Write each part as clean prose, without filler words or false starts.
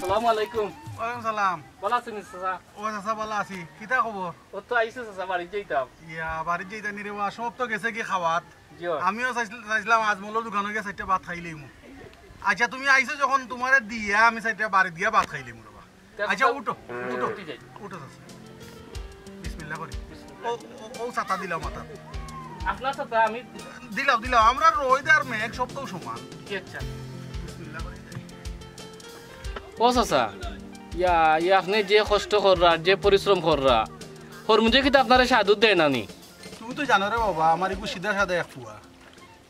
আসসালামু আলাইকুম। ওয়ালাইকুম সালাম। ভালো আছেন চাচা? ও চাচা ভালো আছি। কিতা খবর? ও তো আইছে চাচা, বাড়ি যাইতাম। ইয়া বাড়ি যেতে নিরে বা সব তো গেছে কি খাওয়াত। জিও। আমিও চাইছিলাম আজমলের দোকানে গিয়ে চারটা ভাত খাইলেই। আচ্ছা তুমি আইছো যখন তোমারে দিয়া আমি চারটা বাড়ি দিয়া ভাত খাইলেই রবা। আচ্ছা উঠো উঠো উঠো চাচা। বিসমিল্লাহ করি। ও ও ছাতা দিলাম মাথা। আপনার সাথে আমি দিলাম আমরা রোদ আর মেঘ সব তো সমান। কি আচ্ছা বিসমিল্লাহ করি। ও চাচা, আপনি যে কষ্ট কররা, যে পরিশ্রম কররা, হরমুজে কিন্তু আপনারা সাধু দেয় নানি। তুমি তো জানো রে বাবা, আমার একটু সিধা সাদা এক ফুয়া।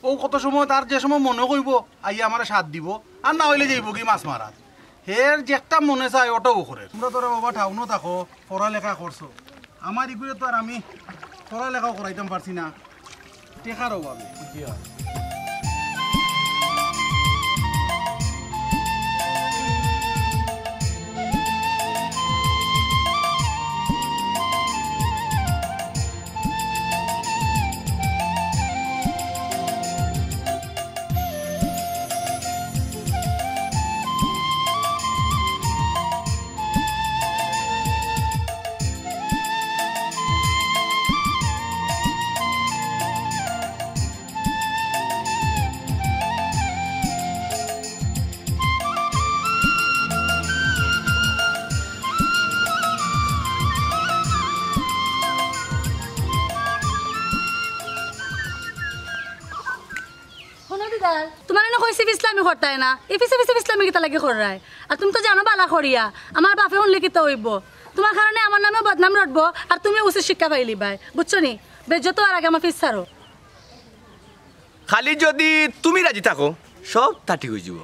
ও কত সময় তার যে সময় মনে করব আইয়া আমার সাথ দিব, আর না হইলে যাইব কি মাছ মারাত। হের যে একটা মনে চায় ওটাও করে। তোমরা তোরা বাবা টাউনও থাকো, পড়ালেখা করছো, আমার এগুলো তো আর আমি পড়ালেখাও করাইতাম পারছি না টেকার অভাবে। তোমার না কইছি ইসলামী করতাই না, ইফিসে ইসলামী কিতা লাগে করায়। আর তুমি তো জানো বালা করিয়া আমার বাপে শুনলে কিতা হইব, তোমার কারণে আমার নামে বদনাম রটবো, আর তুমি উচিত শিক্ষা পাইলি ভাই, বুঝছো নি? বেজ্জত আর আগে আমার ফিস ছাড়ো। খালি যদি তুমি রাজি থাকো সব তাটি হয়ে যাব।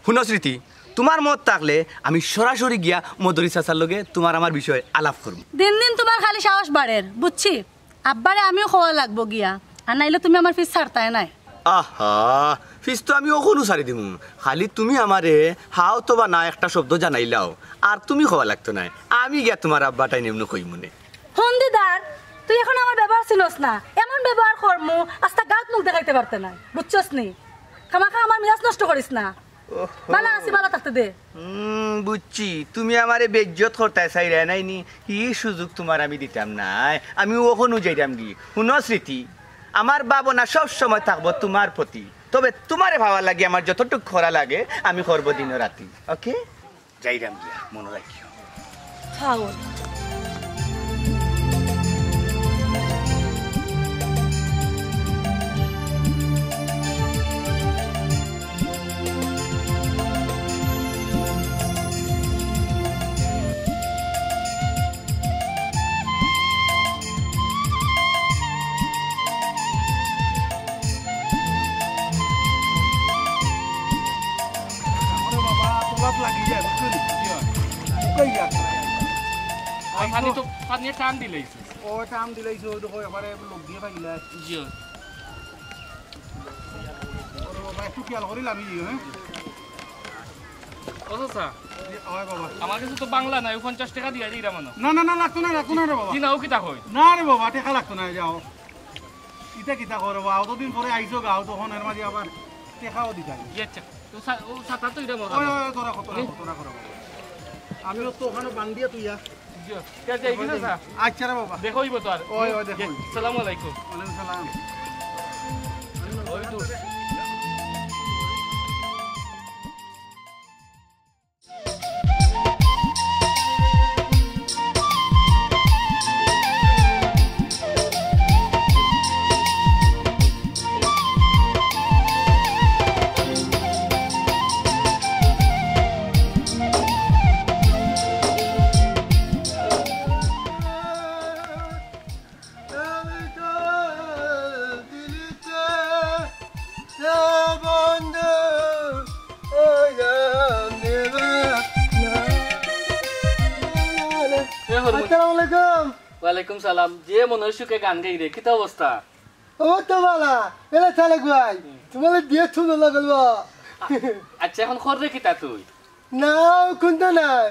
শুনো স্মৃতি, তোমার মত থাকলে আমি সরাসরি গিয়া মদরি চাচার লগে তোমার আমার বিষয়ে আলাপ করব। দিন দিন তোমার খালি সাহস বাড়ের, বুঝছি। আব্বারে আমিও খাওয়া লাগবো গিয়া, আর নাইলে তুমি আমার ফিস ছাড়তাই নাই। আহা, ফিস তো আমি ওখনো সারি দিমু, খালি তুমি আমারে হাও তো বা না একটা শব্দ জানাইলাও, আর তুমি খাওয়া লাগতো না, আমি গিয়া তোমার আব্বাটাই নেমন কই মনে। হন্দিদার, তুই এখন আমার ব্যবহার চিনস না, এমন ব্যবহার করমু আস্তা গাত মুখ দেখাইতে পারতে নাই, বুঝছস নি? খামাখা আমার মিজাজ নষ্ট করিস না, বালা আসি বালা থাকতে দে। বুঝছি, তুমি আমারে বেজ্জত করতে চাইরা নাইনি, কি সুযোগ তোমার আমি দিতাম নাই, আমি ওখনো যাইতাম কি। শুনো স্মৃতি, আমার ভাবনা সব সময় থাকবো তোমার প্রতি, তবে তোমারে ভাবা লাগে আমার যতটুকু খরা লাগে আমি করবো দিন রাতি। ওকে, যাইরাম গিয়া, মনে রাখিও। খাওয়া লাগি যায় বুঝলি? পানি টান দিলেই ও টাম দিলাইছো দেখো এবারে লোক দিয়ে পাইলা। জিও। ওরে বাবা একটু খেয়াল করিল আমি হ্যাঁ। ও চাচা, ওই বাবা আমার কাছে তো বাংলা নাই, 50 টাকা দিয়া দিই রামানো। না লাগতো না রে বাবা। কি নাও কিতা কই? না রে বাবা টেকা লাগতো না, যাও ইটা কিতা করো বাবা, অতদিন পরে আইছো গাও তখন এর মাঝে আবার টেকাও দিতাম। আচ্ছা, তো ও ছাতা তো এটা মজা। ওই তোরা করো বাবা, আমিও তো ওখানে বান্ধিয়া তুইয়া। জিও। কে যাই কি চাচা? আচ্ছা রে বাবা, দেখোইব তো আর। ওই দেখো। আসসালামু আলাইকুম। ওয়ালাইকুম সালাম। ওই তো ওয়ালাইকুম সালাম। যে মনে সুখে গান গাই রে, কিতা অবস্থা? ও তো বালা এলা চালে ভাই তোমার দিয়ে শুনে লাগলো। আচ্ছা এখন খররে কিতা তুই? না কোনটা নাই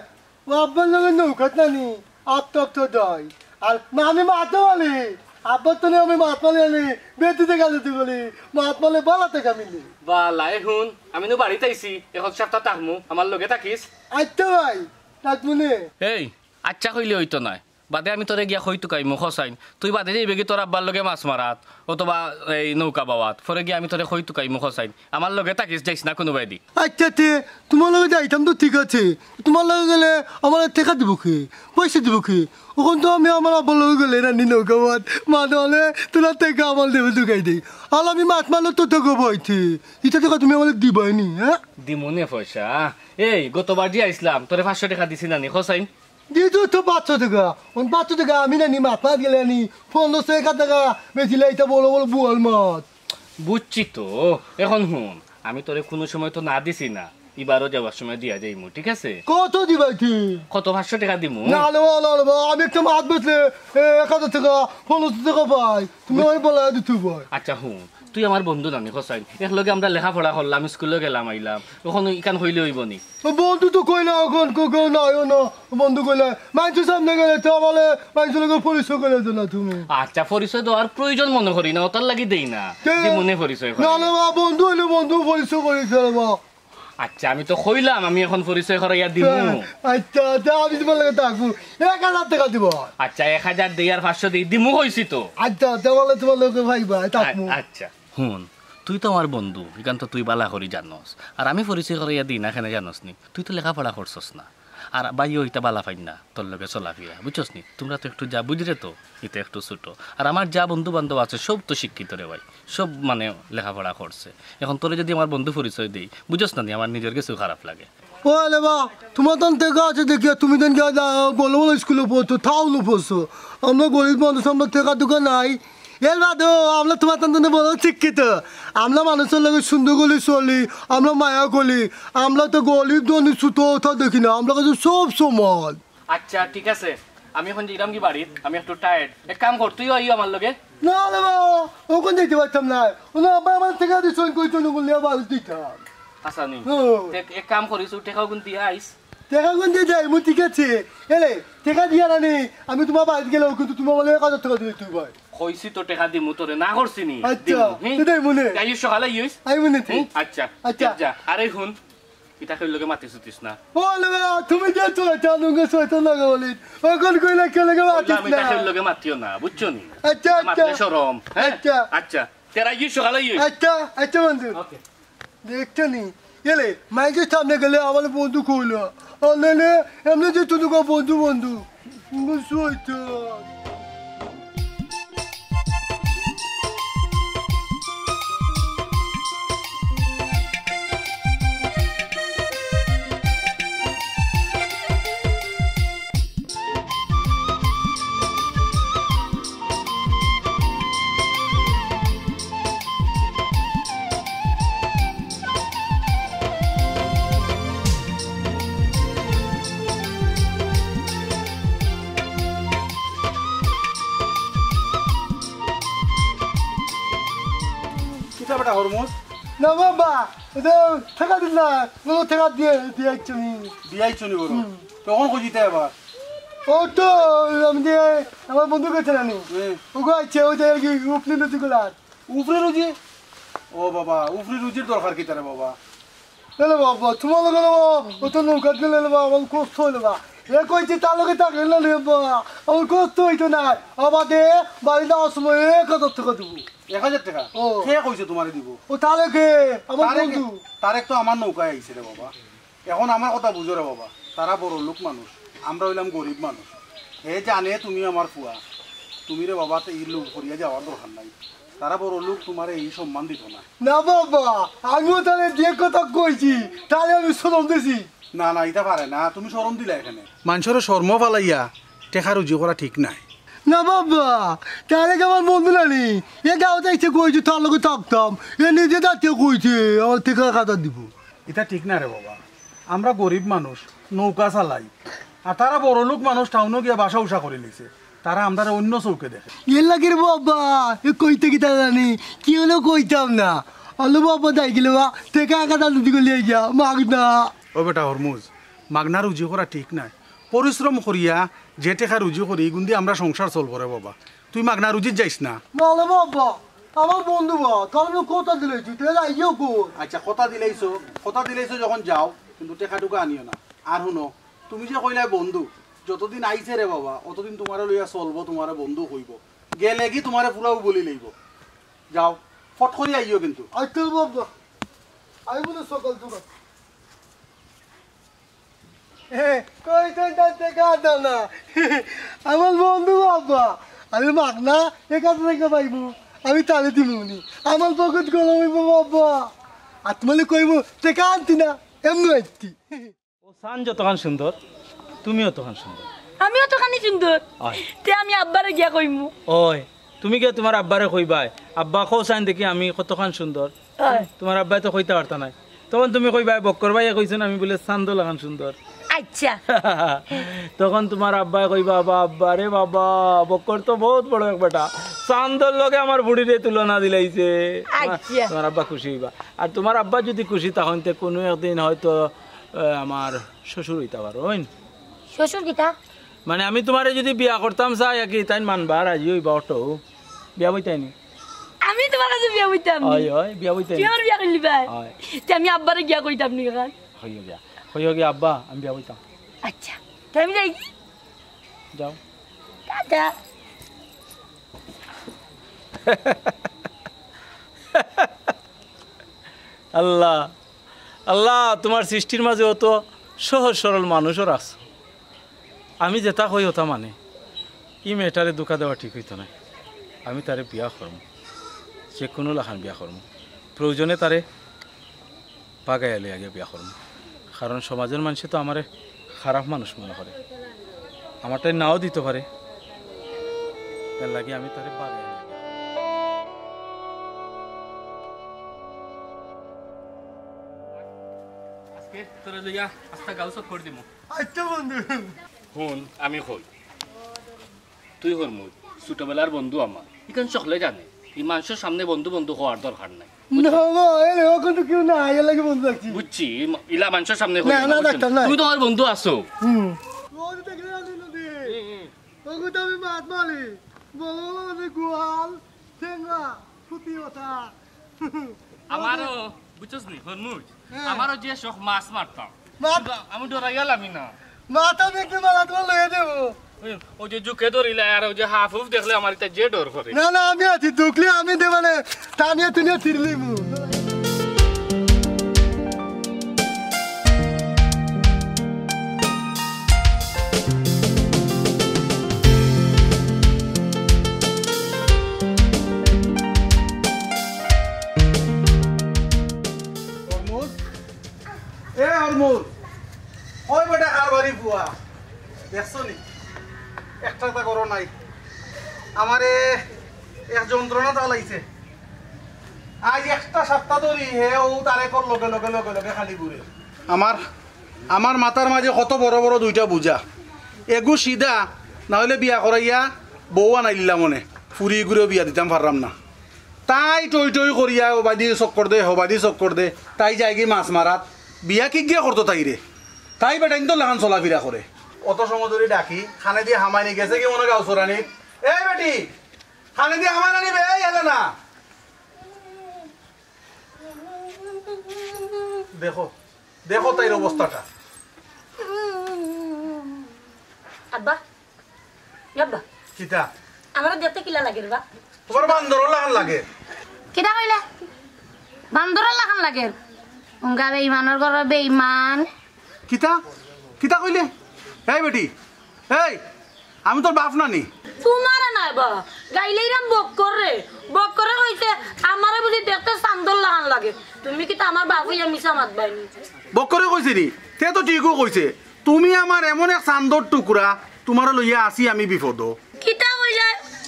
ও আব্বার লগে নৌকাত নানি আপ তো দয় আর না আমি মাতো বলি আব্বার তো আমি মাছ মালে আনি বেতিতে গেলে তুই বলি মাছ মালে বালা টাকা মিলি বালা এখন আমি নো বাড়িতে আইছি এখন সপ্তাহ থাকমু আমার লগে থাকিস আচ্ছা ভাই ডাকমুনে এই আচ্ছা কইলে হইতো নাই বাদে আমি তোরে গিয়া কইতো কাইমু খসাইন তুই বাদে যাইবে কি তোর আব্বার লগে মাছ মারাত অথবা এই নৌকা বাওয়াত পরে গিয়া আমি তোরে কইতো কাইমু খসাইন আমার লগে থাকিস যাইস না কোনো বাইদি আচ্ছা তে তোমার লগে যাইতাম তো ঠিক আছে তোমার লগে গেলে আমার টাকা দিব কি পয়সা দিব কি ওখান তো আমি আমার আব্বার লগে গেলে রানি নৌকা বাদ মা হলে তোরা টাকা আমার দেবে ঢুকাই দিই আর আমি মাছ মারলে তো টাকা বইছি এটা টাকা তুমি আমাকে দিবাইনি হ্যাঁ দিমুনে পয়সা এই গতবার যে আইসলাম তোরে 500 টাকা দিছি নানি খসাইন দিতো তো 500 টাকা 500 টাকা আমি নানি মাছ মাছ গেলে আনি 1500 টাকা বেশিলে এটা বড় বড় বুয়াল মাছ বুঝছি তো এখন হুন আমি তোরে কোনো সময় তো না দিছি না এবারও যাওয়ার সময় দিয়া যাইমু ঠিক আছে কত দিবাই কি কত 500 টাকা দিমু না আমি একটা মাছ বেচলে 1000 টাকা 1500 টাকা পাই তুমি আমি বলা দিতে ভাই আচ্ছা হুন তুই আমার বন্ধু নানি খসাইন একলগে আমরা লেখাপড়া করলাম স্কুলে গেলাম আইলাম ওখানে ইকান হইলে হইব নি বন্ধু তো কইলা এখন কেউ নাই না বন্ধু কইলা মানুষের সামনে গেলে তো আমার মানুষের লোক পরিচয় করে দিল না তুমি আচ্ছা পরিচয় দেওয়ার প্রয়োজন মনে করি না ওটার লাগি দেই না মনে পরিচয় করি। না না মা বন্ধু হইলে বন্ধু পরিচয় করে দিল মা আচ্ছা আমি তো কইলাম আমি এখন পরিচয় করাইয়া দিব আচ্ছা আমি তোমার লাগে থাকবো 1000 টাকা দিব আচ্ছা 1000 দেই আর 500 দেই দিমু হইছি তো আচ্ছা তাহলে তোমার লোকে ভাই ভাই থাকবো আচ্ছা হুন তুই তো আমার বন্ধু এখান তো তুই বালা করি জানোস আর আমি পরিচয় করাইয়া দিই না এখানে জানোস নি তুই তো লেখাপড়া করছস না আর বাইও ওইটা বালা পাই না তোর লগে চলাফিরা বুঝছস নি তোমরা তো একটু যা বুঝরে তো এটা একটু ছোট আর আমার যা বন্ধু বান্ধব আছে সব তো শিক্ষিত রে ভাই সব মানে লেখাপড়া করছে এখন তোরে যদি আমার বন্ধু পরিচয় দেই বুঝছস না নি আমার নিজের কিছু খারাপ লাগে ও লেবা তোমার তো টাকা আছে দেখিয়া তুমি তো বলো বলো স্কুলে পড়তো টাউনে পড়ছো আমরা গরিব মানুষ আমরা টাকা টুকা নাই এর বাদে আমরা তোমার তো বলো শিক্ষিত আমরা মানুষের লগে সুন্দর গলি চলি আমরা মায়া গলি আমরা তো গরিব ধনী ছুটো ওঠা দেখি না আমরা কাছে সব সমান আচ্ছা ঠিক আছে আমি এখন যাইলাম কি বাড়ি আমি একটু টায়ার্ড এক কাম কর তুইও আইও আমার লগে না লেবা ওখানে যেতে পারতাম না ওনা আবার আমার টাকা দিয়ে সই কইতো না বললে আবার দিতাম আচ্ছা নি এক কাম করিস টাকাও গুন দিয়ে আইস টাকা কোন দিয়ে যাই ঠিক আছে এলে টাকা দিয়া না নি আমি তোমার বাড়িতে গেলেও কিন্তু তোমার বলে 1000 টাকা দিলে তুই ভাই কইছি তো টাকা দিমু তোরে না করছি নি আচ্ছা এটাই মনে আইস সকালে আইস আই মনে আচ্ছা আচ্ছা যা আরে হুন এটা কই লগে মাতি সুতিস না বলে তুমি যে তো জানো গো সইতো লাগা বলি এখন কইলা কে লাগা মাতিস আমি না এটা কই লগে মাতিও না বুঝছো নি আচ্ছা আচ্ছা মাতলে শরম আচ্ছা আচ্ছা তেরা আইস সকালে আইস আচ্ছা আচ্ছা বন্ধু ওকে দেখছো নি এলে মাইকের সামনে গেলে আমার বন্ধু কইলো অনলাইনে এমনি যে তুই বন্ধু বন্ধু সইতো কিতা বেটা হরমোজ না বাবা এটা টাকা দিল না বলো টাকা দিয়ে দিয়ে তুমি দিয়াইছো নি বড় তখন কইতে এবার ও তো আমি যে আমার বন্ধু কাছে জানি ওগো আছে ওই যে উপনি নদী গুলা উফরে রুজি ও বাবা উফরে রুজির দরকার কি তারে বাবা এলে বাবা তোমার লগে ও তো নৌকা গেলে বাবা আমার কষ্ট হইলো বা এ কইছে তার লগে তা গেল না বাবা আমার কষ্ট হইতো না আমাদের বাড়িতে আসলে 1000 টাকা দেবো 1000 টাকা ও। কে কইছে তোমারে দিব ও তাহলে কে আমার বন্ধু তারেক তো আমার নৌকায় আইছে রে বাবা এখন আমার কথা বুঝো রে বাবা তারা বড় লোক মানুষ আমরা হইলাম গরিব মানুষ হে জানে তুমি আমার ফুয়া তুমি রে বাবা তো এই লোক করিয়া যাওয়ার দরকার নাই তারা বড় লোক তোমার এই সম্মান দিত না না বাবা আমিও তাহলে যে কথা কইছি তাহলে আমি শরম দিছি না না এটা পারে না তুমি শরম দিলা এখানে মানুষের শর্ম ফালাইয়া টেকা রুজি করা ঠিক নাই না বাবা তাহলে কি আমার বন্ধু নানি এ গাঁওতে এসে কইছি তার লগে থাকতাম এ নিজে দাঁড়িয়ে কইছে আমার টাকা খাতা দিব এটা ঠিক না রে বাবা আমরা গরিব মানুষ নৌকা চালাই আর তারা বড় লোক মানুষ টাউনে গিয়া বাসা উষা করে নিছে তারা আমরা অন্য চৌকে দেখে এর লাগে রে বাবা এ কইতে কি তা জানি কি হলো কইতাম না আলো বাবা দাই গেলে বা টাকা খাতা দিদি গলিয়ে গিয়া মাগ না ও বেটা হরমুজ মাগনা রুজি করা ঠিক নাই পরিশ্রম করিয়া যে টেকা রুজি করি গুন্দি আমরা সংসার চলবো রে বাবা তুই মাগনা রুজিত যাইস না। নালে বাবা আমার বন্ধু বা কারণ কথা দিলেছি তাহলে আইও কোন। আচ্ছা কথা দিলেইছো যখন যাও কিন্তু টেকাটুকু আনিও না। আর শুনো তুমি যে কইলাই বন্ধু, যতদিন আইছে রে বাবা অতদিন তোমারে লইয়া চলবো, তোমারে বন্ধু হইব, গেলে কি তোমারে ফুলাও বলি লইব। যাও ফট করে আইও কিন্তু। আইতে বাবা আই বলে সকাল সকাল কই তো টাকা দাও না আমার বন্ধু বাবা আমি মাগনা একা থেকে পাইবো আমি তালে দিমুনি আমার পকেট গরম হইব বাবা আর তুমি কইব টাকা আনতি না এমনি আইতি। ও সান যতখান সুন্দর তুমিও তখন সুন্দর। আমিও তো খানি সুন্দর, হয়। তে আমি আব্বারে গিয়া কইমু। ওই তুমি কে তোমার আব্বারে কইবাই আব্বা কও সাইন দেখি আমি কতখান সুন্দর, হয়। তোমার আব্বাই তো কইতে পারতা নাই, তখন তুমি কইবাই বক্কর ভাইয়া কইছেন আমি বলে চান্দ লাগান সুন্দর। আচ্ছা তখন তোমার আব্বাই কইবা বাবা রে বাবা বক্কর তো বহুত বড় এক বেটা, চান্দর লগে আমার বুড়িরে তুলনা দিলাইছে। আচ্ছা। তোমার আব্বা খুশি হইবা। আর তোমার আব্বা যদি খুশি তখন তে কোনো একদিন হয়তো আমার শ্বশুর হইতে পারো হইন। শ্বশুর কিতা? মানে আমি তোমারে যদি বিয়া করতাম চাই কি তাই মানবা রাজি হইবা অটো বিয়া বইতাইনি? আমি তোমার কাছে বিয়া হইতাম নি। হয় হয় বিয়া বইতাইনি। তুই আমার বিয়া করলি ভাই? হয়। তে আমি আব্বারে গিয়া কইতাম নি এখন? হইও গিয়া হইও গিয়া আব্বা আমি বিয়া বইতাম। আচ্ছা তে আমি যাই। যাও। টাটা। আল্লাহ আল্লাহ তোমার সৃষ্টির মাঝে অত সহজ সরল মানুষও রাখছো, আমি যেটা কই ওটা মানে ই মেয়েটারে দুঃখা দেওয়া ঠিক হইতো না। আমি তারে বিয়া করম, যে কোনো লাখান বিয়া করম, প্রয়োজনে তারে বাগাই আলে আগে বিয়া করম, কারণ সমাজের মানুষে তো আমারে খারাপ মানুষ মনে করে, আমারটাই নাও দিতে পারে, তার লাগে আমি তারে বাগাই আলে বিয়া করম। আজকে তোরে লইয়া আস্তা গাল চক করে দিমু। আচ্ছা বন্ধু শুন আমি কই তুই হর মুই ছোটবেলার বন্ধু আমার ইখান সকলে জানে এই মানুষের সামনে বন্ধু বন্ধু হওয়ার দরকার নাই, না না এরকম কিন্তু কেউ না আইয়া লাগে বন্ধু রাখছি। বুঝছি? ইলা মানুষের সামনে না, না, ডাক্তার, না। তুই তো আমার বন্ধু আছো। ওই দেখলে আনি নদী ওগো তুমি মাত মালি বলো বলো গোয়াল ঠেঙ্গা ফুটি ওঠা আমারও বুঝছস নি হরমুজ হ্যাঁ। আমারও যে শখ মাছ মারতাম, মাত আমি ডরাই গেলাম না। মাথা দেখতে মালা তোমার লয়ে দেবো। ওই যে জুকে ধরিলে আর ওই যে হাফ হুফ দেখলে আমার এটা যে ডর করে। না না আমি আছি দুকলি আমি দে মানে টানিয়ে টুনিয়ে ফিরলি মু ওই বেটা আর বাড়ি বুয়া দেখছো নি একটা করো নাই আমারে এক যন্ত্রণা চালাইছে আজ একটা সপ্তাহ ধরি হে ও তারে কর লগে লগে লগে লগে খালি ঘুরে আমার মাথার মাঝে কত বড় বড় দুইটা বুঝা এগু সিধা না হলে বিয়া করাইয়া বউ আনাইলা মনে ফুরি ঘুরে বিয়া দিতাম পারলাম না তাই টই টই করিয়া ওবাদি চক্কর দে হবাদি চক্কর দে তাই যায় কি মাছ মারাত বিয়া কি গিয়া করতো তাই রে তাই বেটা কিন্তু লাগান চলাফিরা করে অত সময় ধরে ডাকি খানে দিয়ে হামাইনি গেছে কি মনে গাও চোরানি এই বেটি খানে দিয়ে হামাই নানি বে এলে না দেখো দেখো তাইর অবস্থাটা আব্বা আব্বা কিতা আমার দেখতে কিলা লাগে রে বা? তোমার বান্দর লাগান লাগে কিটা কইলা বান্দরের লাখান লাগে উঙ্গা বেইমানের ঘর বেইমান কিতা কিতা কইলে এই বেটি এই আমি তোর বাপ নানি তোমার নাই বা গাইলেই রাম বক করে কইছে আমারে বুঝি দেখতে চান্দর লাগান লাগে, তুমি কি আমার বাপ হইয়া মিছা মাত বাইনি? বকরে কইছে নি তে তো ঠিকও কইছে তুমি আমার এমন এক চান্দর টুকরা তোমার লইয়া আসি আমি বিপদ কিতা কইলা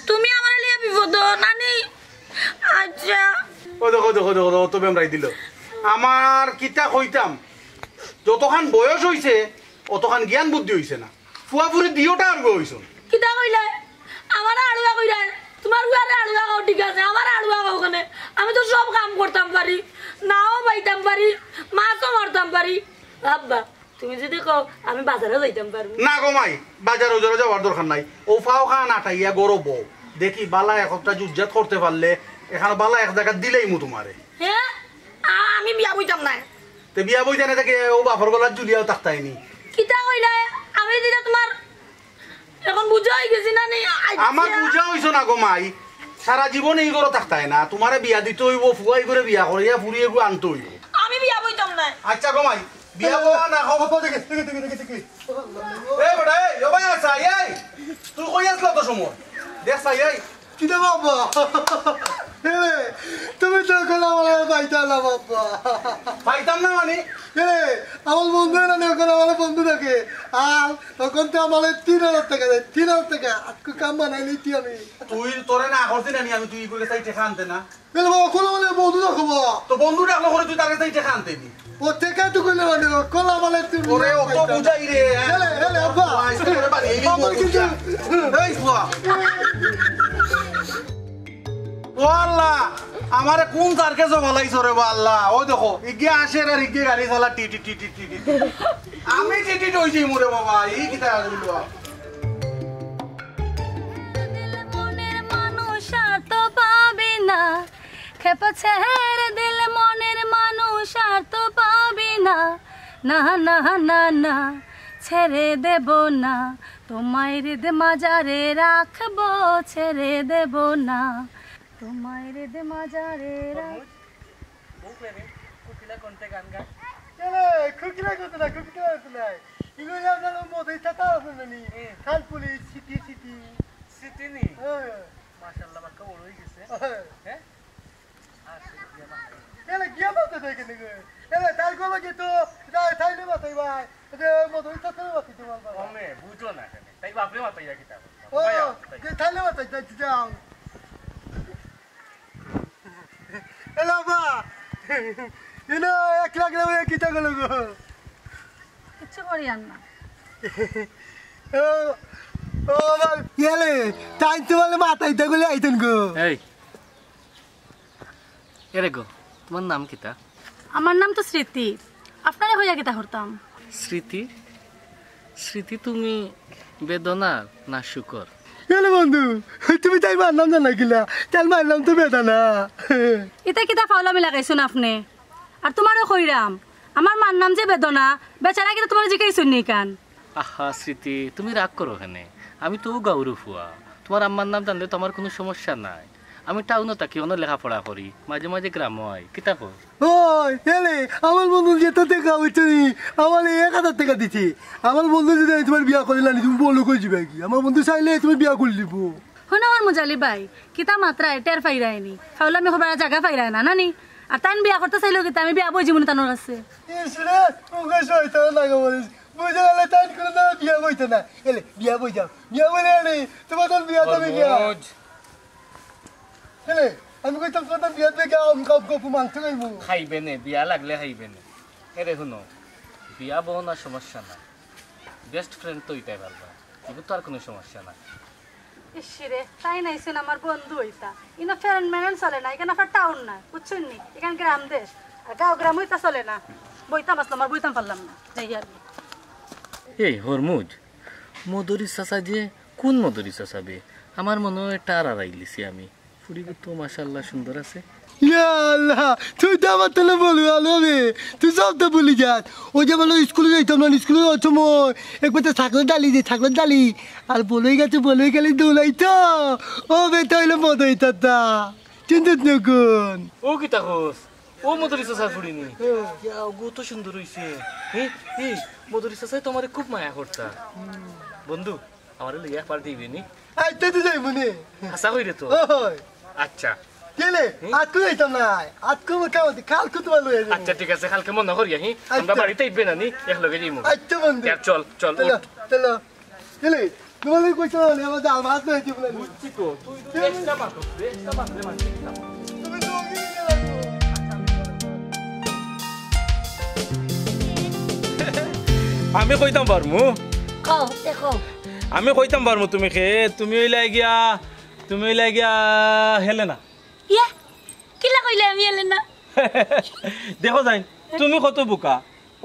তুমি আমারে লিয়া বিপদ নানি? আচ্ছা ও দেখো দেখো দেখো অত বেমরাই দিল আমার কিতা কইতাম যতখান বয়স হইছে অতখান জ্ঞান বুদ্ধি হইছে না ফুয়াফুরি দিওটা আর হইছ কিতা কইলা আমার আড়ুয়া কইরা তোমার গুয়ারে আড়ুয়া গাও ঠিক আছে আমার আড়ুয়া গাও কেন? আমি তো সব কাম করতাম পারি, নাও বাইতাম পারি, মাছও মারতাম পারি। আব্বা তুমি যদি কও আমি বাজারে যাইতাম পারবো। না গো মাই বাজার ওজারে যাওয়ার দরকার নাই ও ফাও খান আটাইয়া গরো বউ দেখি বালা একটা জুজ্জাত করতে পারলে এখানে বালা এক জায়গা দিলেই মু তোমারে। হ্যাঁ আমি বিয়া বইতাম না। তে বিয়া বই জানে থাকে ও বাপর গলার জুলিয়াও তাকতাইনি। কিতা কইলা আমি দিলা তোমার এখন বুঝাই গেছি না নি। আমার বুঝা হইছো না গো মাই, সারা জীবন এই করে তাকতাই না, তোমারে বিয়া দিতে হইব, ফুয়াই করে বিয়া করিয়া ফুরিয়ে গো আনতে হইব। আমি বিয়া বইতাম না। আচ্ছা গো মাই বিয়া বয়া না খাও বাবা দেখে এই বড় এই ও ভাই আসা এই তুই কই আসলা তো সময় দেখ সাই এই কিরে বাবা এরে তুমি তো কোলা আমার বাইতা না বাবা পাইতাম না মানে এরে আমার বন্ধু না কোন আমার বন্ধু থাকে আর তখন তো আমার 3000 টাকা দেয় 3000 টাকা আজকে কাম বানাই নিতি আমি তুই তোরে না করতে না আমি তুই কই সাই টাকা আনতে না এরে বাবা কোলা মানে বন্ধু রাখবো তো বন্ধু ডাকলো করে তুই তার কাছে টাকা আনতে নি ও টাকা তো কোলা মানে কোলা মানে তুমি ওরে অত বুঝাই রে এরে এরে আব্বা আইসে করে বাড়ি এই আমার কিন্তু এই ফুয়া ও আল্লাহ আমারে কোন তারকে জমালাইছ রে বা আল্লাহ ও দেখো ইগে আসে আর ইগে গাড়ি চালা টি টি টি টি টি আমি টি টি হইছি মোরে বাবা এই কিটা হইলো মনের মানুষ আর তো পাবে না, খেপা ছেড়ে দিলে মনের মানুষ আর তো পাবে না, না না না না ছেড়ে দেব না, তোমায় হৃদ মাজারে রাখবো, ছেড়ে দেব না, তোমায় হৃদ মাজারে রাখ। এরে খুকিরা কত না খুকিরা কত না ইগুলো আপনার মধ্যে টাকা আছে না নি খাল পুলিশ সিটি সিটি সিটি নি হ্যাঁ মাশাআল্লাহ বাক্কা বড় হই গেছে হ্যাঁ এরে গিয়া বাতে দেখে নি এরে তার কোলা কি তো তাই না বাতাই ভাই যে মধ্যে টাকা বাতি তোমার বাবা আমি বুঝলো না কেন তাই বাপরে মাতাইয়া কিতা ও যে তাই না বাতাই যাও এলা বা এনো 1 লাখ টাকা কিটা গেল গো কিচ্ছু করি আর না। ও ও আমার ইয়ালে টাইম তো বলে মাথায় তো গলে আইতেন গো এই এরে গো তোমার নাম কিতা? আমার নাম তো স্মৃতি, আপনারা হইয়া কিতা করতাম? স্মৃতি? স্মৃতি তুমি বেদনার না শুকর? এলে বন্ধু তুমি তাই মারলাম না নাকিলা তাই মারলাম তো বেদানা এটা কিতা ফাউলামি লাগাইছো না আপনি? আর তোমারও কইরাম আমার মার নাম যে বেদনা, বেচারা কিতা তোমার জিকাইছো নি কান? আহা স্মৃতি তুমি রাগ করো কেনে, আমি তো গাউরু ফুয়া, তোমার আম্মার নাম জানলে তো আমার কোনো সমস্যা নাই। আমি টাউনে থাকি, অন্য লেখাপড়া করি, মাঝে মাঝে গ্রাম হয় কিতা কো। ওই এলে আমার বন্ধু যেত টাকা হইছে নি আমার 1000 টাকা দিছি আমার বন্ধু যদি তোমার বিয়া করিলা নি তুমি বলো কই যাবে কি আমার বন্ধু চাইলে তুমি বিয়া করে দিব শুনো আমার মুজালি ভাই কিতা মাত্রা টের ফাইরায়নি, ফাউলামি করবার জায়গা ফাইরায় না নানি। আর তাই বিয়া করতে চাইলেও কিতা আমি বিয়া বই জীবনে তানোর কাছে ইসরে ওকে শয়তান লাগা বলিস বুঝা গেলে তাই করে না বিয়া বইতে না এলে বিয়া বই যাও বিয়া বলে নি তোমার তো বিয়া যাবে কি এলে আমি কইতাম কথা বিয়া থেকে আম কাপ কাপ মাংস খাইবো খাইবে নে, বিয়া লাগলে খাইবে নে। এরে শুনো, বিয়া বহনার সমস্যা না, বেস্ট ফ্রেন্ড তো এটাই পারবা, কিন্তু তো আর কোনো সমস্যা না। ইসরে তাই নাইছেন আমার বন্ধু হইতা ইনো ফেরেন মেনেন চলে না, এখানে আপনার টাউন না বুঝছেন নি, এখানে গ্রাম দেশ, আর গাঁও গ্রাম হইতা চলে না। বইতাম আসলাম আর বইতাম পারলাম না যাই আর কি। এই হরমুজ মধুরি চাচা যে কোন মধুরি চাচাবে? আমার মনে হয় টার আড়াইলিছি আমি, ফুরিবে তো মাশাআল্লাহ সুন্দর আছে। ইয়া আল্লাহ তুই তো আমার তাহলে বলবি আলবে তুই সব তো বলি যাস ওই যে বলো স্কুলে যাইতাম না স্কুলে যাওয়ার সময় একবার তো থাকলে ডালি দে থাকলে ডালি আর বলেই গেছে বলেই গেলে দৌড়াইতো ও বেটা হইলো মদ হইতা চিন্তিত নকুন ও কি তাকস ও মধুরি চাচা ফুড়িনি ইয়া গো তো সুন্দর হইছে। এই মধুরি চাচাই তোমারে খুব মায়া করতা। বন্ধু আমারে লইয়া পার দিবি নি? আইতে তো যাই মনে আশা কইরে তো। ওই আচ্ছা গেলে আজকে যাইতাম না আজকে মোটামুটি কালকে তোমার লয়ে যাবো আচ্ছা ঠিক আছে, কালকে মনে করি আহি, আমরা বাড়িতে আইবে না নি, একলগে যাইমু। আচ্ছা বন্ধু চল চল চলো উঠ। চলো গেলে তোমার কইছো না আমার জাল মাছ হইছে বলে বুঝছি তো, তুই তো এক্সট্রা মারছিস, এক্সট্রা মারলে মারছিস না। তুমি তো গিয়ে লাগো আমি কইতাম পারমু কও দেখো আমি কইতাম পারমু তুমি খে তুমি ওইলাই গিয়া হেলে না ইয়া কিলা কইলে আমি এলে না দেখো যাই তুমি কত বোকা।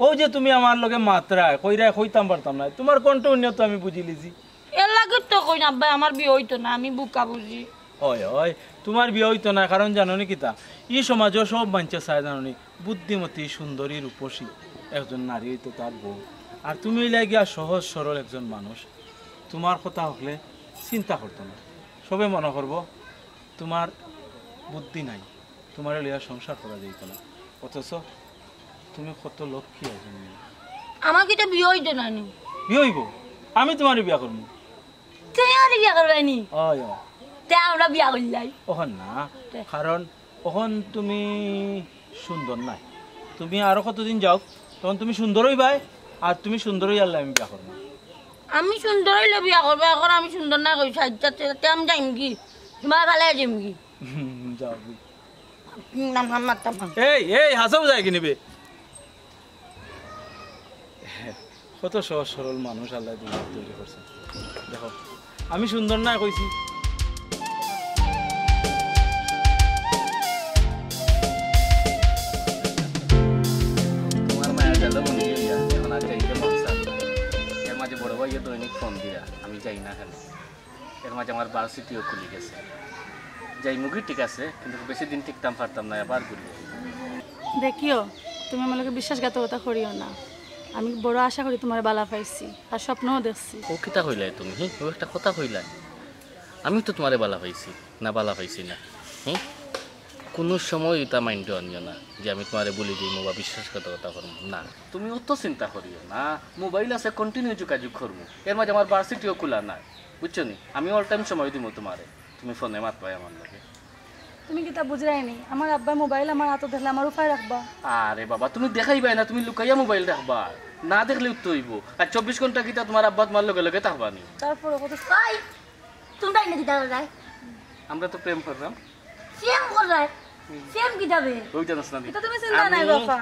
ও যে তুমি আমার লগে মাত্রা কইরা কইতাম পারতাম না, তোমার কণ্ঠ উন্নত আমি বুঝি লিছি। এ লাগে তো কই না আব্বা আমার বিয়ে হইতো না আমি বুকা বুঝি হয় হয় তোমার বিয়ে হইতো না কারণ জানো নি কিতা এই সমাজও সব মানুষে চায় জানো নি বুদ্ধিমতী সুন্দরী রূপসী একজন নারী হইতো তার বউ আর তুমি লাগিয়া সহজ সরল একজন মানুষ তোমার কথা হলে চিন্তা করতো না সবে মনে করবো তোমার বুদ্ধি নাই তোমার লিয়া সংসার করা যাইতো না অথচ তুমি কত লক্ষ্মী একজন মেয়ে। আমার কি তো বিয়ে হইতো না নি বিয়ে হইব আমি তোমার বিয়া করবো তুই আমার বিয়ে করবে নি হয় তে আমরা বিয়া করলাই ওখান না কারণ ওখান তুমি সুন্দর নাই তুমি আরো কতদিন যাও তখন তুমি সুন্দরই ভাই আর তুমি সুন্দরই আল্লাহ আমি বিয়া করবো আমি সুন্দর হইলে বিয়া করবো এখন আমি সুন্দর না কই সাজ্জাতে আমি যাইম কি তোমার ভালো যাইম কি যাও নাম নাম মারতাম এই এই হাসাও যায় কি নিবে কত সহজ সরল মানুষ আল্লাহ দুনিয়া তৈরি করছে দেখো আমি সুন্দর না কইছি তোমার মায়ের গেল বন্ধু হইয়া এখন আর যাইতে মন চায় না। এর মাঝে বড় ভাইয়ে দৈনিক ফোন দিয়া আমি যাই না কেন এর মাঝে আমার ভার্সিটিও খুলে গেছে যাই মুগি ঠিক আছে কিন্তু বেশি দিন টিকতাম পারতাম না আবার ঘুরি দেখিও তুমি আমার লোকে বিশ্বাসঘাতকতা করিও না আমি বড় আশা করি তোমার বালা পাইছি আর স্বপ্নও দেখছি ও কিতা কইলাই তুমি ও একটা কথা কইলাই আমি তো তোমারে বালা পাইছি না বালা পাইছি না কোনো সময় এটা মাইন্ড আনিও না যে আমি তোমারে বলি দিই বা বিশ্বাসঘাতকতা করবো না তুমি অত চিন্তা করিও না মোবাইল আছে কন্টিনিউ যোগাযোগ করবো এর মাঝে আমার ভার্সিটিও খোলা নাই বুঝছো নি আমি অল টাইম সময় দিব তোমারে তুমি ফোনে মাত পাই আমার লাগে তুমি কিতা বুঝরাইনি আমার আব্বা মোবাইল আমার হাতে দেখলে আমার উপায় রাখবা আরে বাবা তুমি দেখাইবাই না তুমি লুকাইয়া মোবাইল রাখবা না দেখলে উত্তর হইব আর 24 ঘন্টা কিতা তোমার আব্বা তোমার লগে লগে থাকবানি তারপরে কত ওই তোমরা এনে দিতে যায় আমরা তো প্রেম করলাম সেম করে সেম কি যাবে ওই জানাস না এটা তুমি চিন্তা নাই বাবা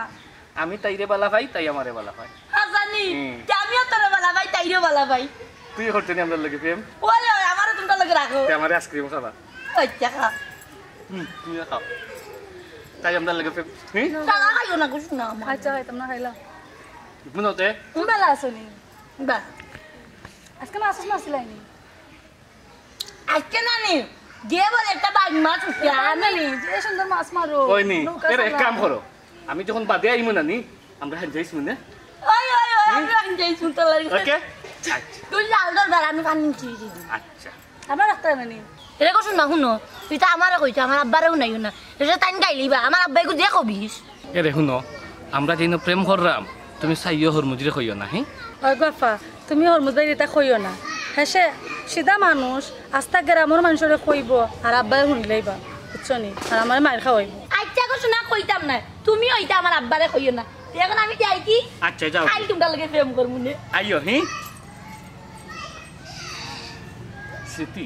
আমি তাইরে বালা পাই তাই আমারে বালা পাই হাসানি আমিও তোর বালা ভাই তাইরও বালা ভাই তুই করতে নি আমরা লগে প্রেম ওই ওই আমারও তোমরা লাগে রাখো তুই আমারে আইসক্রিম খাবা ওই টাকা তুমি খাও তাই আমরা লগে প্রেম টাকা খাইও না কিছু না আমার আচ্ছা খাইতাম না খাইলা মনতে তুমি বেলা আসনি বা আজকে মাছ মারছিলাইনি আজকে না নি যে বলে একটা বাইক মাছ উঠে আমি যে সুন্দর মাছ মারো ওই নি নৌকা এর এক চালাও। কাম করো আমি যখন বাদে আইমু না নি আমরা হ্যাঁ যাইছ মনে ওই ওই ওই আমি যাই শুনতে লাগে ওকে আচ্ছা তুই জালদার বেড়া আমি কান নিচ্ছি আচ্ছা আমার রাখতে হবে নি এটা কছুন না শুনো তুই তো আমারও কইছ আমার আব্বারেও নাই না এটা তাই গাইলিবা আমার আব্বাইকে যে কবিস এরে শুনো আমরা যেন প্রেম করলাম তুমি চাইও হরমুজিরে কইও না হ্যাঁ ওই গফা তুমি হরমুদাই এটা কইও না হেসে সিধা মানুষ আস্তা গ্রামের মানুষের কইব আর আব্বাই শুনিলেইবা বুঝছো নি আর আমার মায়ের খাওয়াইব আচ্ছা কছুন না কইতাম না তুমি ওইটা আমার আব্বারে কইও না এখন আমি যাই কি আচ্ছা যাও খাই তোমরা লাগে প্রেম করবো নে আইও হ্যাঁ স্মৃতি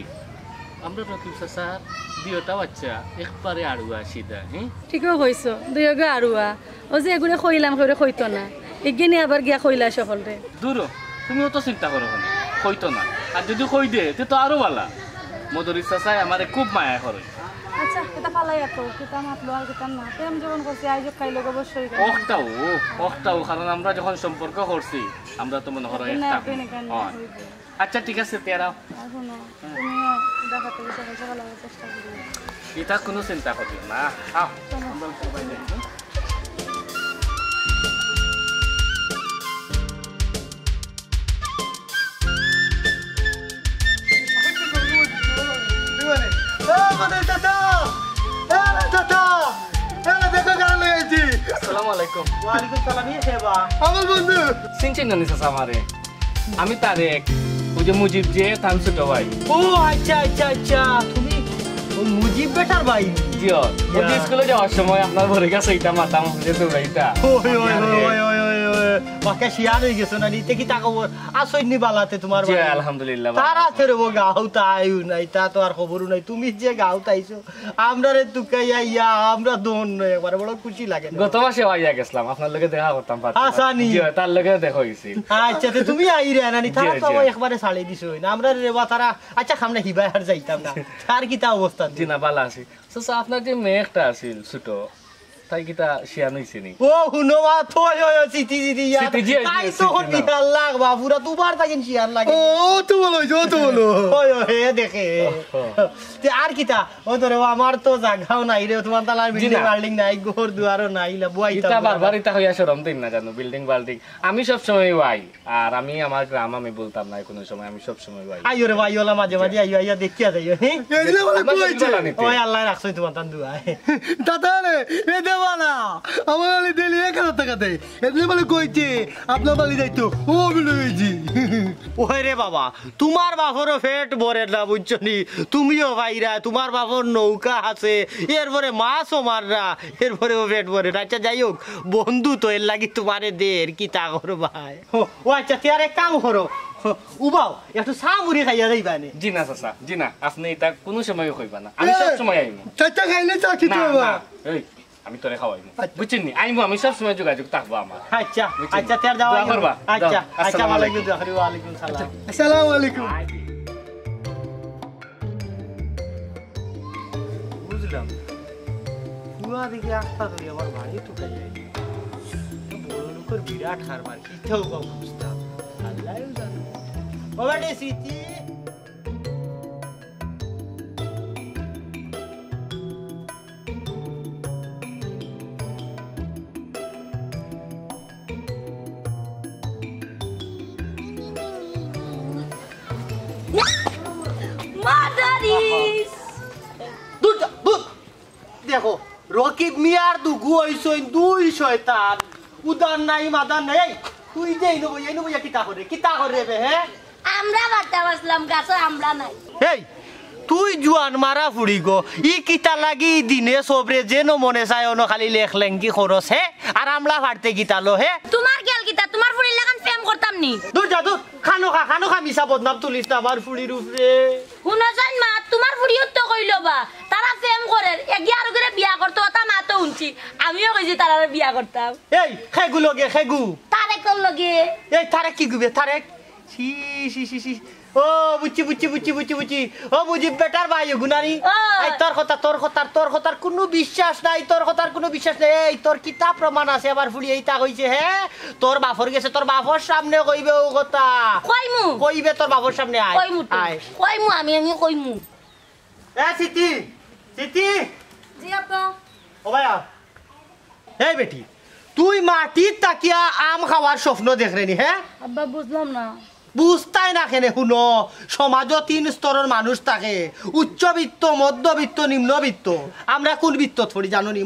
আমরা রকিব স্যার দুইটা বাচ্চা একবারে আড়ুয়া সিধা হ্যাঁ ঠিকও কইছো দুই গো আরুয়া ও যে এগুলো কইলাম করে কইতো না এগিয়ে আবার গিয়া কইলা সকলরে দূর তুমিও তো চিন্তা করো না কইতো না আর যদি কই দে তো আরো ভালা মধুরী চাচাই আমারে খুব মায়া করে আচ্ছা কিতা ফালাই এত কিতা মাতলো আর কিতা না প্রেম যখন করছি আজ খাইলো অবশ্যই অখটাও কারণ আমরা যখন সম্পর্ক করছি আমরা তো মনে করো একটা হয়। আচ্ছা ঠিক আছে তেরাও তুমিও দেখাতে সকাল সকাল আসার চেষ্টা করি এটা কোনো চিন্তা করিও না আও আমরা সবাই যাই হ্যাঁ? আসসালামু আলাইকুম আমার বন্ধু চিনছেন না চাচা আমারে আমি তারেক ওই যে মুজিব যে তান ছোট ভাই ও আচ্ছা আচ্ছা আচ্ছা তুমি মুজিব বেটার ভাই জিও ওই স্কুলে যাওয়ার সময় আপনার ভরে গেছে এটা মাথা মুখে তো ভাইটা ওই ওই ওই ওই ওই ওই বাকা শিয়ার হয়ে গেছো না নিতে কি টাকা আসই নি বালাতে তোমার জি ভাই আলহামদুলিল্লাহ তারা তেরে ও গাও তাইও নাই তা তো আর খবরও নাই তুমি যে গাও তাইছো আমরা রে তুকাইয়া ইয়া আমরা দোন একবার বড় খুশি লাগে না। গত মাসে আইয়া গেছিলাম আপনার লগে দেখা করতাম আসানি। তার লগে দেখা হইছে আচ্ছা তে তুমি আই রে নানি তারা তো জি, জি। একবারে ছাড়ি দিছো না আমরা রে বা তারা আচ্ছা খামনা হিবা আর যাইতাম না তার কি তা অবস্থা জি না ভালো আছি চাচা আপনার যে মেয়ে একটা আছিল ছোট তাই কিতা শিয়ান হইছে নি ও হুনো মা থই হই সিটি সিটি ইয়া সিটি জি তাই তো হতি আল্লাহ বাবুরা দুবার তাকিন শিয়ার লাগে ও তো বলো ওই হে দেখে তে আর কিতা ও তোরে আমার তো জায়গাও নাই রে তোমার তালা বিল্ডিং নাই ঘর দুয়ারও নাই লা বুয়াইতা ইতা বারবার ইতা হইয়া শরম দিন না জানো বিল্ডিং বাল্ডিং আমি সব সময় ওয়াই আর আমি আমার গ্রাম আমি বলতাম না কোনো সময় আমি সব সময় ওয়াই আইও রে ভাই ওলা মাঝে মাঝে আইও আইয়া দেখিয়া যাইও হ্যাঁ এদিকে বলে কইছে ওই আল্লাহ রাখছই তোমার তান দুয়ায় দাদা রে এ দেবা না আমার আলি দিলি 1000 টাকা দে এদিকে বলে কইছে আপনার বাড়ি যাইতো ও বলে হইছি ওই রে বাবা তোমার বাপরও পেট ভরে না বুঝছো নি তুমিও ভাইরা তোমার বাপর নৌকা আছে এরপরে মাছও মাররা এরপরেও পেট ভরে না আচ্ছা যাই হোক বন্ধু তো এর লাগি তোমারে দের কি তা করো ভাই ও আচ্ছা তুই আর এক কাম করো উবাও একটু চা মুড়ি খাইয়া যাইবা নে জি না চাচা জি না আপনি এটা কোনো সময় কইবা না আমি সব সময় আইমু চাচা খাইলে চা খেতে না হবে না এই আমি তোরে খাওয়াইমু বুঝছেন নি আইমু আমি সব সময় যোগাযোগ থাকবো আমার আচ্ছা আচ্ছা তের যাও দোয়া করবা। আচ্ছা দাও। আচ্ছা আসসালামু ওয়ালাইকুম ওয়ালাইকুম সালাম আসসালামু আলাইকুম বুঝলাম ফুয়া দিকে আস্তা ধরে আমার বাড়ি টুকে যায় বড় লোকের বিরাট হারবার কিটাও বা বুঝতাম আল্লাহ জানে বাবা রে স্মৃতি মাদারিস দেখো রকিব মিয়ার দুগু হইছইন দুই শয়তান উদার নাই মাদার নাই তুই দেই নবো কিতা করে বে হ্যাঁ আমরা বাটা বসলাম গাছে আমরা নাই এই তুই জুয়ান মারা ফুড়ি গো ই কিতা লাগি দিনে সবরে যেন মনে চায় অন খালি লেখলেঙ্গি খরচ হে আর আমলা ফাড়তে গিতালো হে তোমার গেল কিতা তোমার ফুড়ির লাগান প্রেম করতাম নি দূর যা দূর খানো খা মিশা বদনাম তুলিস না আমার ফুড়ির উপরে শুনো জান মা তোমার ফুড়িও তো কইলো বা তারা প্রেম করে এগিয়ে আর করে বিয়া করতে ওটা মা তো উনছি আমিও কইছি তারা বিয়া করতাম এই খেগু লগে খেগু তারে কোন লগে এই তারেক কি গুবে তারেক সি সি সি সি ও বুচি ও বুঝি বেটার ভাই গুনানি এই তোর কথার কোনো বিশ্বাস নাই এই তোর কিতাব প্রমাণ আছে আবার ফুলি এইটা কইছে হে তোর বাপর গেছে তোর বাপর সামনে কইবে ও কথা কইবে তোর বাপর সামনে কইমু আমি কইমু এ সিটি জি আপা ও ভাইয়া এই বেটি তুই মাটির তাকিয়া আম খাওয়ার স্বপ্ন দেখরেনি হ্যাঁ আব্বা বুঝলাম না বুঝতাই না কেন শুনো সমাজও 3 স্তরের মানুষ থাকে উচ্চবিত্ত মধ্যবিত্ত নিম্নবিত্ত আমরা কোন বিত্ত থরি জানো নি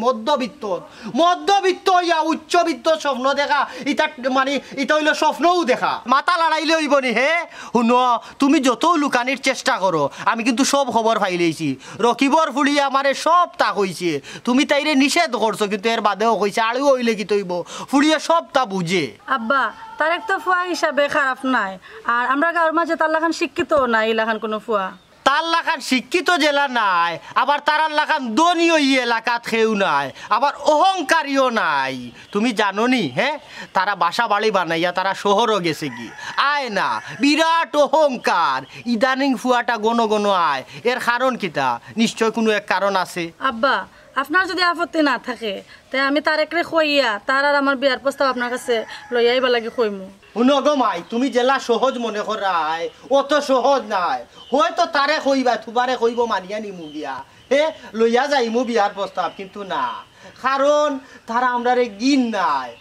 মধ্যবিত্ত ইয়া উচ্চবিত্ত স্বপ্ন দেখা এটা মানে এটা হইলো স্বপ্নও দেখা মাথা লড়াইলে হইব নি হে শুনো তুমি যত লুকানির চেষ্টা করো আমি কিন্তু সব খবর পাইলেইছি রকিবর ফুলি আমারে সব তা কইছে তুমি তাইরে নিষেধ করছো কিন্তু এর বাদেও কইছে আলু হইলে কি তৈব ফুলিয়ে সব তা বুঝে আব্বা তার একটা ফুয়া হিসাবে খারাপ নাই আর আমরা গাঁর মাঝে তার লাখান শিক্ষিত নাই লাখান কোনো ফুয়া তার লাখান শিক্ষিত জেলা নাই আবার তার লাখান দনীয় এলাকাত খেউ নাই আবার অহংকারীও নাই তুমি জানো নি হ্যাঁ তারা বাসা বাড়ি বানাইয়া তারা শহরও গেছে কি আয় না বিরাট অহংকার ইদানিং ফুয়াটা গণ আয় এর কারণ কিতা নিশ্চয় কোনো এক কারণ আছে আব্বা আপনার যদি আপত্তি না থাকে তাই আমি তার একরে কইয়া তার আর আমার বিয়ার প্রস্তাব আপনার কাছে লইয়া আইবা লাগে কইমু শুনো গো মাই তুমি জেলা সহজ মনে করাই অত সহজ নাই হয়তো তারে কইবা তোমারে কইব মানিয়া নিমু গিয়া হে লইয়া যাইমু বিয়ার প্রস্তাব কিন্তু না কারণ তারা আমরারে গিন নাই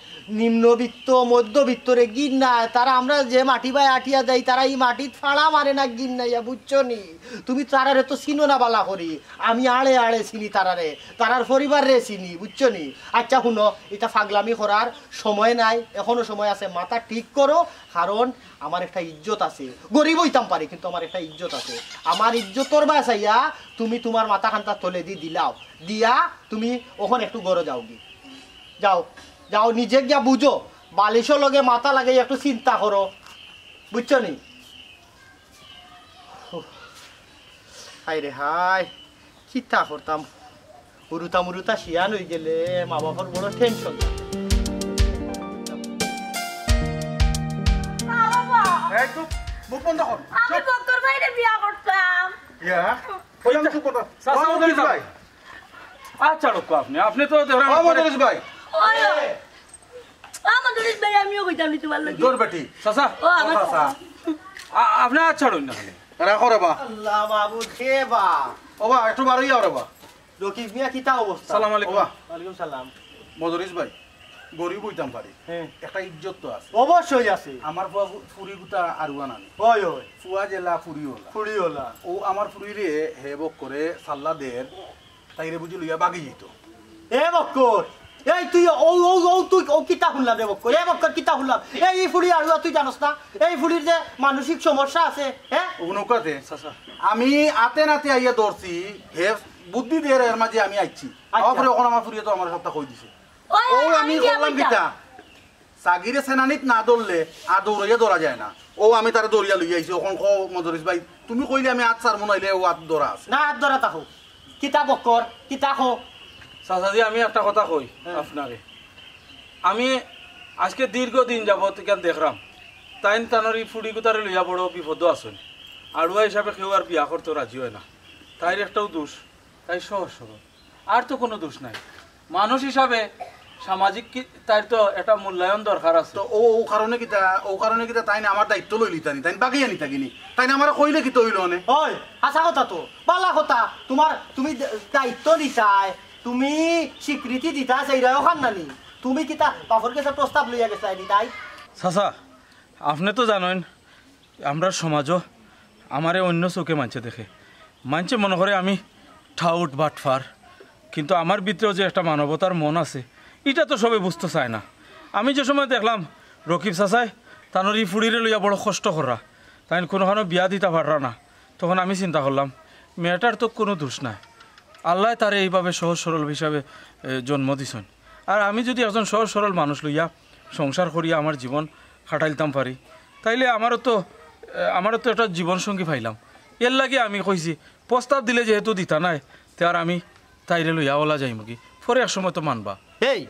নিম্নবিত্ত মধ্যবিত্তরে গিন নাই তারা আমরা যে মাটি বাই আটিয়া যাই তারা এই মাটিত ফাড়া মারে না গিন নাইয়া বুঝছো নি তুমি তারারে তো চিনো না বালা করি আমি আড়ে চিনি তারার পরিবারে চিনি বুঝছো নি আচ্ছা শুনো এটা ফাগলামি করার সময় নাই এখনো সময় আছে মাথা ঠিক করো কারণ আমার একটা ইজ্জত আছে গরিব হইতাম পারি কিন্তু আমার একটা ইজ্জত আছে আমার ইজ্জতর বাসাইয়া তুমি তোমার মাথা খান্তা তলে দিলাও দিয়া তুমি ওখানে একটু গড়ে যাও গি যাও নিজে গিয়া বুঝো বালিশও লগে মাথা লাগে একটু চিন্তা করো বুঝছো নি হাই রে হাই চিন্তা করতাম উরুতা শিয়ান হয়ে গেলে মা বাবার বড় টেনশন মুখ বন্ধ কর আমি ডক্টর ভাইরে বিয়া করতাম ইয়া কইলাম চুপ কর আচ্ছা রক্ষ আপনি আপনি তো দেখলাম ও মদরিস ভাই ওই আমাদের ভাই আমিও কইতাম নি তোমার লাগি দৌড় বেটি চাচা ও আমার চাচা আপনি আচ্ছা ছাড়ুন না খালি রাখো রে বা আল্লাহ বাবু খেবা ও বা একটু বারোই যাও রে বা রকিব মিয়া কিতা অবস্থা সালাম ও আলাইকুম বা ওয়ালাইকুম সালাম মদরিস ভাই গরিব হইতাম পারি হ্যাঁ একটা ইজ্জত তো আছে অবশ্যই আছে আমার ফুয়া ফুরি গুতা আরুয়া নানি ওই ওই ফুয়া জেলা ফুরি হলা ফুড়ি ওলা ও আমার ফুরিরে হেবক করে সাল্লা দের তাইরে বুঝি লইয়া বাগি যেত এ বক্কর এই তুই ও ও ও তুই ও কিতা শুনলাম রে বক্কর এ বক্কর কিতা শুনলাম এই ফুড়ি আর তুই জানোস না এই ফুড়ির যে মানসিক সমস্যা আছে হ্যাঁ নৌকাতে চাচা আমি আতে নাতে আইয়া ধরছি হে বুদ্ধি দিয়ে এর মাঝে আমি আইছি আমার ওখানে আমার ফুরিয়ে তো আমার সপ্তাহ কই দিছে ওই ও আমি করলাম কিতা সাগিরে সেনানিত না ধরলে আর দৌড়াইয়া ধরা যায় না ও আমি তারা দৌড়িয়া লইয়া আইছি ওখান খ মজরিস ভাই তুমি কইলে আমি আট চার মনে হইলে ও আট ধরা আছে না হাত ধরা তাকো কিতা বক্কর কিতা খো চাচাজি আমি একটা কথা কই আপনারে আমি আজকে দীর্ঘদিন যাবত এখান দেখলাম তাইন তানোর এই ফুড়ি গুতারে লইয়া বড় বিপদ আছেন আড়ুয়া হিসাবে কেউ আর বিয়া করতে রাজি হয় না তাইর একটাও দোষ তাই সহজ সরল আর তো কোনো দোষ নাই মানুষ হিসাবে সামাজিক তাইর তো একটা মূল্যায়ন দরকার আছে তো ও ও কারণে কিতা তাই না আমার দায়িত্ব লইলি তানি তাই বাগিয়ে নি থাকিনি তাই না আমার কইলে কি তৈল নে ওই হাসা কথা তো বালা কথা তোমার তুমি দায়িত্ব দিছাই তুমি স্বীকৃতি দিতা সেইরাও খান নানি তুমি কিতা বাপর কাছে প্রস্তাব লইয়া গেছে আইনি তাই চাচা আপনি তো জানেন আমরা সমাজও আমারে অন্য চোখে মানছে দেখে মানছে মনে করে আমি ঠাউট বাটফার কিন্তু আমার ভিতরেও যে একটা মানবতার মন আছে এটা তো সবে বুঝতে চায় না আমি যে সময় দেখলাম রকিব চাচাই তানোর ই ফুড়িরে লইয়া বড় কষ্ট করা তাই কোনোখানো বিয়া দিতে পাররা না তখন আমি চিন্তা করলাম মেয়েটার তো কোনো দোষ নাই আল্লাহ তারে এইভাবে সহজ সরল হিসাবে জন্ম দিছেন আর আমি যদি একজন সহজ সরল মানুষ লইয়া সংসার করিয়া আমার জীবন খাটাইলতাম পারি তাইলে আমারও তো একটা জীবনসঙ্গী পাইলাম এর লাগে আমি কইছি প্রস্তাব দিলে যেহেতু দিতা নাই তে আর আমি তাইরে লইয়া ওলা যাইম কি পরে এক সময় তো মানবা এই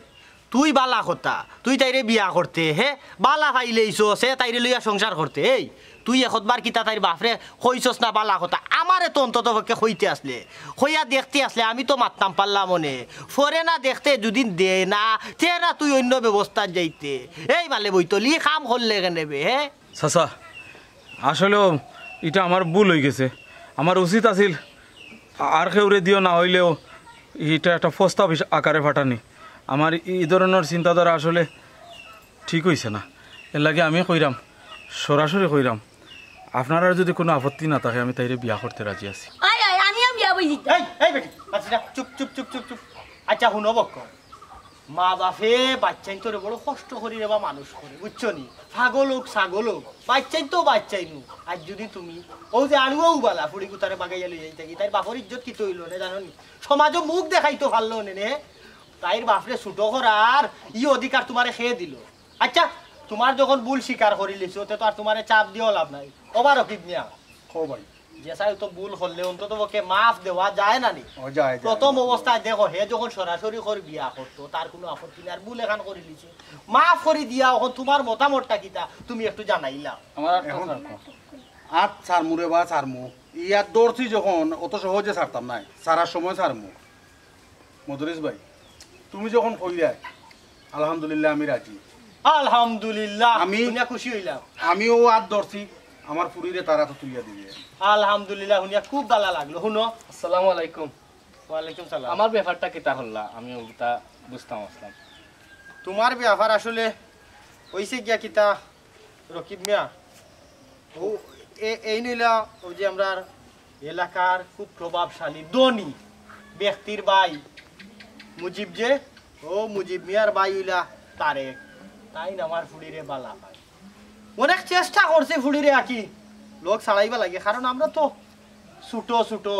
তুই বালা কথা তুই তাইরে বিয়া করতে হে বালা পাইলেইছো সে তাইরে লইয়া সংসার করতে এই তুই এখতবার কিতা তাইর বাপরে কইছস না বালা কথা আমারে তো অন্তত পক্ষে কইতে আসলে কইয়া দেখতে আসলে আমি তো মারতাম পারলাম মনে ফরে না দেখতে যদি দে না তে না তুই অন্য ব্যবস্থা যাইতে এই মালে বইতলি কাম করলে নেবে হে চাচা আসলেও এটা আমার ভুল হয়ে গেছে আমার উচিত আছিল আর কেউরে দিও না হইলেও এটা একটা প্রস্তাব আকারে ফাটানি আমার এই ধরনের চিন্তাধারা আসলে ঠিক হয়েছে না এর লাগে আমি কইরাম সরাসরি কইরাম আপনারা যদি কোনো আপত্তি না থাকে আমি তাইরে বিয়া করতে রাজি আছি আয় আয় আমিও বিয়া বইছি এই এই বেটি আচ্ছা চুপ চুপ চুপ চুপ চুপ আচ্ছা শুনো বক্ক মা বাপে বাচ্চাই তোরে বড় কষ্ট করি রে বা মানুষ করে বুঝছো নি ছাগল হোক বাচ্চাই নু আজ যদি তুমি ও যে আনুও বালা ফুড়ি কুতারে বাগাইয়া লই যাইতে তাই বাপর ইজ্জত কি তৈল নে জানো নি সমাজও মুখ দেখাইতো পারলো নে তাইর বাপরে ছুটো করার ই অধিকার তোমারে খেয়ে দিল আচ্ছা তোমার যখন ভুল স্বীকার করি লিছো তো আর তোমারে চাপ দিও লাভ নাই ওবার রকিব মিয়া কো ভাই যেসাই তো ভুল করলে অন্তত ওকে মাফ দেওয়া যায় না নি ও যায় প্রথম অবস্থায় দেখো হে যখন সরাসরি করে বিয়া করতো তার কোনো আপত্তি নেই আর ভুল এখান করে লিছে মাফ করে দিয়া এখন তোমার মতামতটা কিতা তুমি একটু জানাইলা আমার এখন আট চারমু রে বা চারমু ইয়ার দৌড়ছি যখন অত সহজে ছাড়তাম নাই সারার সময় ছাড়মু মদরিস ভাই তুমি যখন কইলাই আলহামদুলিল্লাহ আমি রাজি আলহামদুলিল্লাহ আমি আমি- শুনিয়া খুশি হইলাম আমিও আট ধরছি আমার ফুরিরে তারা তো তুলিয়া দিবে আলহামদুলিল্লাহ শুনিয়া খুব ভালো লাগলো শুনো আসসালামু আলাইকুম ওয়ালাইকুম সালাম আমার ব্যাপারটা কিতা হল্লা আমি ওটা বুঝতাম আসলাম তোমার ব্যাপার আসলে হইছে গিয়া কিতা রকিব মিয়া ও এই নইলা ও যে আমরা এলাকার খুব প্রভাবশালী ধনী ব্যক্তির ভাই মুজিব যে ও মুজিব মিয়ার ভাই হইলা তারেক তাই না আমার ফুড়িরে বালা পায় অনেক চেষ্টা করছে ফুড়িরে আকি লোক ছাড়াইবা লাগে কারণ আমরা তো ছুটো ছুটো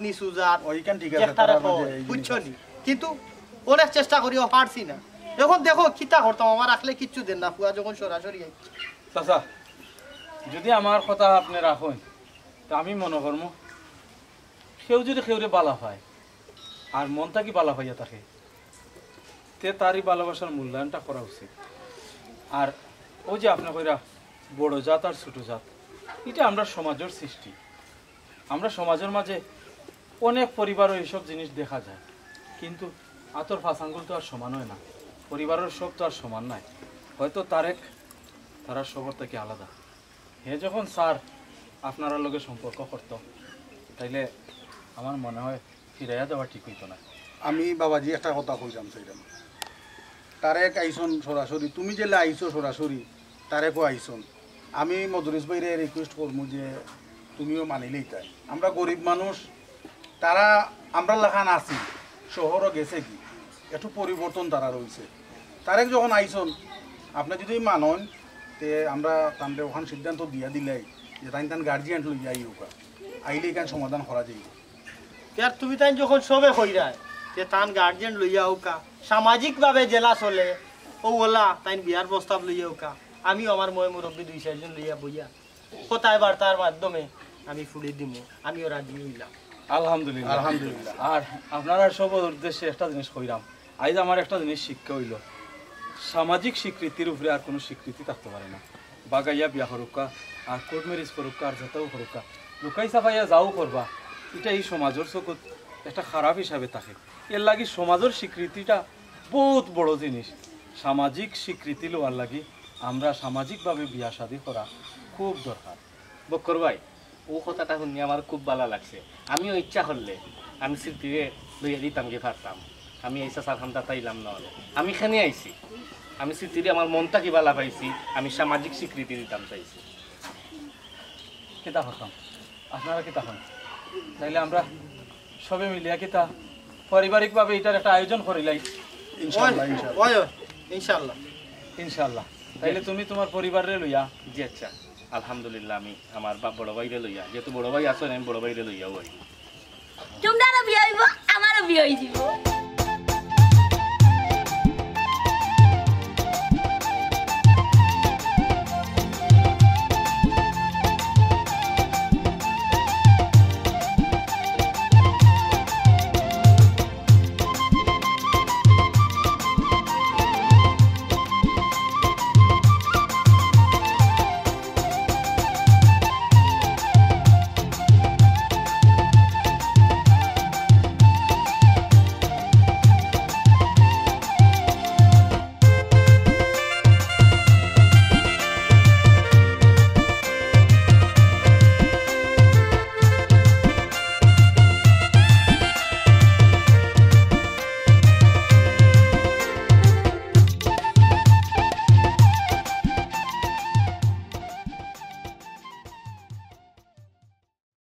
নিচু জাত ওইখান ঠিক আছে চেষ্টাটা তারা মাঝে কর, এই বুঝছো জিনিস নি কিন্তু অনেক চেষ্টা করিও পারছি না এখন দেখো কিতা করতাম আমার রাখলে কিচ্ছু দেন না পুয়া যখন সরাসরি আইছে। চাচা যদি আমার কথা আপনি রাখেন তা আমি মনে করবো কেউ যদি কেউরে বালা পায় আর মনটা কি বালা পাইয়া থাকে তে তারই ভালোবাসার মূল্যায়নটা করা উচিত আর ওই যে আপনি কইরা বড় জাত আর ছোট জাত এটা আমরা সমাজের সৃষ্টি আমরা সমাজের মাঝে অনেক পরিবারও এইসব জিনিস দেখা যায়, কিন্তু আতর ফাঁস আঙ্গুল তো আর সমান হয় না, পরিবারের সব তো আর সমান নাই। হয়তো তারা সবর থেকে আলাদা। হে যখন স্যার আপনার লগে সম্পর্ক করত, তাইলে আমার মনে হয় ফিরাইয়া দেওয়া ঠিক হইতো না। আমি বাবাজি একটা কথা কইলাম সেইরাম, তারেক আইসন সরাসরি, তুমি যেলে আইসো সরাসরি তারেকও আইসন। আমি মদরিস ভাইরে রিকোয়েস্ট করবো যে তুমিও মানিলেই তাই। আমরা গরিব মানুষ, তারা আমরা লেখান আছি, শহরও গেছে কি একটু পরিবর্তন তারা রয়েছে। তারেক যখন আইসন আপনি যদি মানন তে আমরা তাদের ওখান সিদ্ধান্ত দিয়া দিলাই যে তান গার্জিয়ান লইয়া আইওকা, আইলে এখান সমাধান করা যাইব। আর তুমি তাই যখন সবে কইরায় যে তান গার্জিয়ান লইয়া হোকা, সামাজিকভাবে জেলা চলে ও ওলা তাই বিয়ার প্রস্তাব লইয়া হোকা, আমি আমার মই মুরব্বী 2-4 জন লইয়া বইয়া কোথায় বার্তার মাধ্যমে আমি ফুড়ে দিব, আমিও রাজি হইলাম। আলহামদুলিল্লাহ আলহামদুলিল্লাহ। আর আপনারা সব উদ্দেশ্যে একটা জিনিস কইরাম, আজ আমার একটা জিনিস শিক্ষা হইল, সামাজিক স্বীকৃতির উপরে আর কোনো স্বীকৃতি থাকতে পারে না। বাগাইয়া বিয়া করুকা আর কোর্ট ম্যারেজ করুকা আর যেটাও করুকা, লুকাই সাফাইয়া যাও করবা, এটা এই সমাজের চকুত একটা খারাপ হিসাবে থাকে। এর লাগি সমাজের স্বীকৃতিটা বহুত বড় জিনিস। সামাজিক স্বীকৃতি লওয়ার লাগি আমরা সামাজিকভাবে বিয়া শাদী করা খুব দরকার। বক্কর ভাই, ও কথাটা শুনি আমার খুব ভালো লাগছে। আমিও ইচ্ছা করলে আমি স্মৃতিরে লইয়া দিতাম গিয়ে পারতাম। আমি এই চাচার খান্তা তাইলাম না হলে আমি এখানে আইছি, আমি স্মৃতিরে আমার মনটা কি ভালো পাইছি, আমি সামাজিক স্বীকৃতি দিতাম চাইছি। কিতা হতাম আপনারা কিতা হন, তাইলে আমরা সবে মিলিয়া কিতা পারিবারিকভাবে এটার একটা আয়োজন করিলাই ইনশাআল্লাহ ইনশাআল্লাহ। ওই ইনশাআল্লাহ ইনশাআল্লাহ। তাইলে তুমি তোমার পরিবারে লইয়া। জি আচ্ছা, আলহামদুলিল্লাহ। আমি আমার বড় ভাইরে লইয়া, যেহেতু বড় ভাই আছেন আমি বড় ভাইরে লইয়াও আই। তোমরা বিয়ে হইব, আমারও বিয়ে হয়ে যাব।